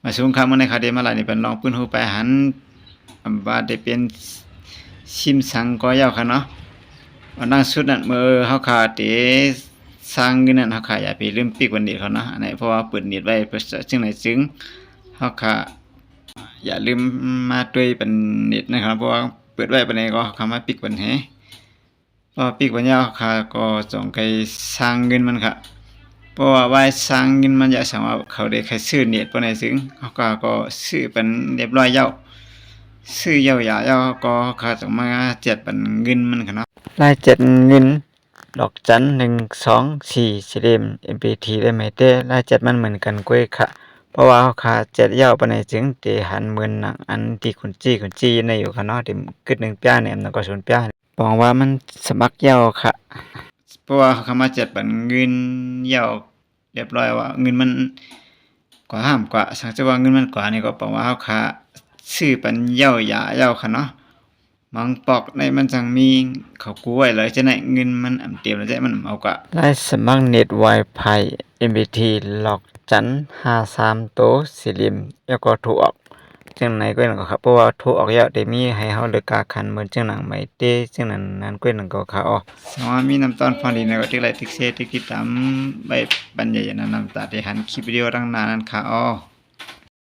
มาสูงคำมันในคาเดมาหลายนี่เป็นลองปืนหูไปหันว่าได้เป็นชิมสังก็ยาวค่ะเนาะวันนั้นสุดนั้นมือเฮาขาเตสร้างเงินนั้นเฮาขาอย่าไปลืมปิกวันนี้เขาเนาะอันนี้เพราะว่าเปิดเน็ตไว้เพื่อจึงไหนจึงเฮาขาอย่าลืมมาด้วยเป็นเน็ตนะครับเพราะว่าเปิดไว้ปานใดก็คำว่าปิกวันแฮเพราะปิกวันยาวค่ะก็จงไปสร้างเงินมันค่ะเพราะว่าไว้สร้างเงินมันอย่าสามารถเขาได้แค่ซื้อเน็ตปานใดซึ่งเฮาก็ซื้อเป็นเรียบร้อยแล้วซื้อยาวๆก็เขาต้องมาเจ็ดเป็นเงินมันค่ะเนาะรายเจ็ดเงินดอกจัน124สิเล่ม MPT ได้ไหมแต่รายเจ็ดมันเหมือนกันกวยค่ะเพราะว่าเฮาค่าเจ็ดยาวปานใดจึงได้หันหมื่นหนังอันที่คุณจี้ในอยู่ค่ะเนาะที่กึด1ป้าเนี่ยมันก็0ป้าบอกว่ามันสมัครยาวค่ะเพราะว่าเขามาเจ็ดเป็นเงินยาวเรียบร้อยว่าเงินมันกว่าห้ามกว่าสังจะว่าเงินมันกว่านี่ก็แปลว่าเฮาค่าซื้อเป็นยาวค่ะเนาะมังปอกในมันจังมีเขากู้ไว้เลยจะไหนเงินมันเตรียมแล้วจะมันเอากะรายสมัครเน็ต Wi-Fi MBT หลอกจัน53โตสิริมแล้วก็ถูกออกจังไหนก็นั่นก็ครับเพราะว่าถูกออกแล้วได้มีให้เฮาเลือกกาคันเหมือนจังหนังไม่เตจังนั้นก็นั่นก็ค่ะอ๋อสมว่ามีน้ำตอนฟังดีนะก็ติ๊กไลค์ติ๊กแชร์ติ๊กติดตามใบบรรยายนั้นน้ำตาที่หันคลิปวิดีโอดังหน้านั้นค่ะอ๋อ